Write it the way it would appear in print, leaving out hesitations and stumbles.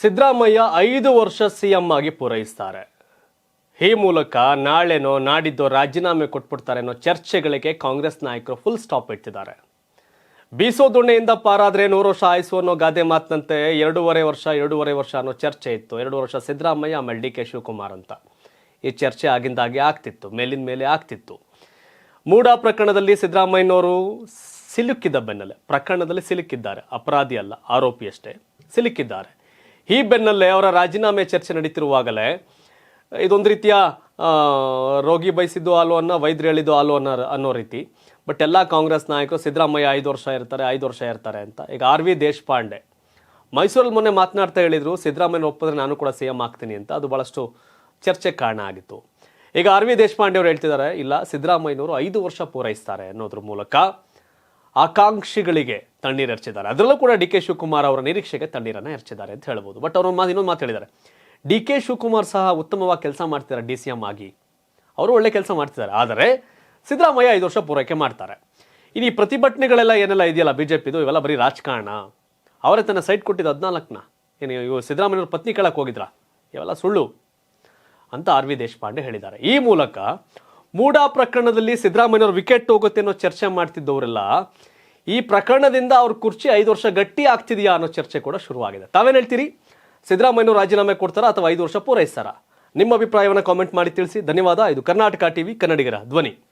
ಸಿದ್ದರಾಮಯ್ಯ 5 ವರ್ಷ ಸಿಎಂ ಆಗಿ ಪೂರೈಸ್ತಾರೆ. ಈ ಮೂಲಕ ನಾಳೆನೋ ನಾಡಿದ್ದೋ ರಾಜೀನಾಮೆ ಕೊಟ್ಬಿಡ್ತಾರೆ ಅನ್ನೋ ಚರ್ಚೆಗಳಿಗೆ ಕಾಂಗ್ರೆಸ್ ನಾಯಕರು ಫುಲ್ ಸ್ಟಾಪ್ ಇಟ್ಟಿದ್ದಾರೆ. ಬೀಸೋ ದೊಣ್ಣೆಯಿಂದ ಪಾರಾದ್ರೆ 100 ವರ್ಷ ಆಯ್ಸು ಅನ್ನೋ ಗಾದೆ ಮಾತಿನಂತೆ 2.5 ವರ್ಷ ಅನ್ನೋ ಚರ್ಚೆ ಇತ್ತು. 2 ವರ್ಷ ಸಿದ್ದರಾಮಯ್ಯ, ಆಮೇಲೆ ಡಿ ಕೆ ಶಿವಕುಮಾರ್ ಅಂತ ಈ ಚರ್ಚೆ ಆಗಿಂದಾಗೆ ಆಗ್ತಿತ್ತು, ಮೇಲಿನ ಮೇಲೆ ಆಗ್ತಿತ್ತು. ಮೂಡಾ ಪ್ರಕರಣದಲ್ಲಿ ಸಿದ್ದರಾಮಯ್ಯನವರು ಸಿಲುಕಿದ್ದ ಬೆನ್ನಲ್ಲೇ ಪ್ರಕರಣದಲ್ಲಿ ಸಿಲುಕಿದ್ದಾರೆ, ಅಪರಾಧಿ ಅಲ್ಲ, ಆರೋಪಿ ಅಷ್ಟೇ, ಸಿಲುಕಿದ್ದಾರೆ. ಈ ಬೆನ್ನಲ್ಲೇ ಅವರ ರಾಜೀನಾಮೆ ಚರ್ಚೆ ನಡೀತಿರುವಾಗಲೇ ಇದೊಂದು ರೀತಿಯ ರೋಗಿ ಬಯಸಿದ್ದು ಹಾಲು ಅನ್ನೋ, ವೈದ್ಯರು ಹೇಳಿದ್ದು ಹಾಲು ಅನ್ನೋ ರೀತಿ. ಬಟ್ ಎಲ್ಲ ಕಾಂಗ್ರೆಸ್ ನಾಯಕರು ಸಿದ್ದರಾಮಯ್ಯ 5 ವರ್ಷ ಇರ್ತಾರೆ ಅಂತ. ಈಗ RV ದೇಶಪಾಂಡೆ ಮೈಸೂರಲ್ಲಿ ಮೊನ್ನೆ ಮಾತನಾಡ್ತಾ ಹೇಳಿದ್ರು, ಸಿದ್ದರಾಮಯ್ಯ ಒಪ್ಪಿದ್ರೆ ನಾನು ಕೂಡ CM ಆಗ್ತೀನಿ ಅಂತ. ಅದು ಬಹಳಷ್ಟು ಚರ್ಚೆ ಕಾರಣ ಆಗಿತ್ತು. ಈಗ RV ದೇಶಪಾಂಡೆ ಅವರು ಹೇಳ್ತಿದ್ದಾರೆ, ಇಲ್ಲ, ಸಿದ್ದರಾಮಯ್ಯನವರು 5 ವರ್ಷ ಪೂರೈಸ್ತಾರೆ ಅನ್ನೋದ್ರ ಮೂಲಕ ಆಕಾಂಕ್ಷಿಗಳಿಗೆ ತಣ್ಣೀರು ಎರಚಿದ್ದಾರೆ. ಅದರಲ್ಲೂ ಕೂಡ ಡಿ ಕೆ ಶಿವಕುಮಾರ್ ಅವರ ನಿರೀಕ್ಷೆಗೆ ತಣ್ಣೀರನ್ನು ಎರಚಿದ್ದಾರೆ ಅಂತ ಹೇಳ್ಬೋದು. ಬಟ್ ಅವರು ಇನ್ನೊಂದು ಮಾತು ಹೇಳಿದ್ದಾರೆ, ಡಿ ಕೆ ಶಿವಕುಮಾರ್ ಸಹ ಉತ್ತಮವಾಗಿ ಕೆಲಸ ಮಾಡ್ತಿದ್ದಾರೆ DCM ಆಗಿ, ಅವರು ಒಳ್ಳೆ ಕೆಲಸ ಮಾಡ್ತಿದ್ದಾರೆ. ಆದರೆ ಸಿದ್ದರಾಮಯ್ಯ 5 ವರ್ಷ ಪೂರೈಕೆ ಮಾಡ್ತಾರೆ. ಇನ್ನು ಈ ಪ್ರತಿಭಟನೆಗಳೆಲ್ಲ ಏನೆಲ್ಲ ಇದೆಯಲ್ಲ BJPದು, ಇವೆಲ್ಲ ಬರೀ ರಾಜಕಾರಣ. ಅವರೇ ತನ್ನ ಸೈಟ್ ಕೊಟ್ಟಿದ್ದು 14ನ, ಏನು ಇವು ಸಿದ್ದರಾಮಯ್ಯವ್ರ ಪತ್ನಿ ಕೇಳಕ್ಕೆ ಹೋಗಿದ್ರಾ, ಇವೆಲ್ಲ ಸುಳ್ಳು ಅಂತ RV ದೇಶಪಾಂಡೆ ಹೇಳಿದ್ದಾರೆ. ಈ ಮೂಲಕ ಮೂಡಾ ಪ್ರಕರಣದಲ್ಲಿ ಸಿದ್ದರಾಮಯ್ಯವ್ರ ವಿಕೆಟ್ ಹೋಗುತ್ತೆ ಅನ್ನೋ ಚರ್ಚೆ ಮಾಡ್ತಿದ್ದವರೆಲ್ಲ ಈ ಪ್ರಕರಣದಿಂದ ಅವ್ರ ಕುರ್ಚಿ 5 ವರ್ಷ ಗಟ್ಟಿ ಆಗ್ತಿದೆಯಾ ಅನ್ನೋ ಚರ್ಚೆ ಕೂಡ ಶುರುವಾಗಿದೆ. ತಾವೇನು ಹೇಳ್ತೀರಿ? ಸಿದ್ದರಾಮಯ್ಯನವರು ರಾಜೀನಾಮೆ ಕೊಡ್ತಾರಾ ಅಥವಾ 5 ವರ್ಷ ಪೂರೈಸ್ತಾರಾ? ನಿಮ್ಮ ಅಭಿಪ್ರಾಯವನ್ನು ಕಾಮೆಂಟ್ ಮಾಡಿ ತಿಳಿಸಿ. ಧನ್ಯವಾದ. ಇದು ಕರ್ನಾಟಕ TV, ಕನ್ನಡಿಗರ ಧ್ವನಿ.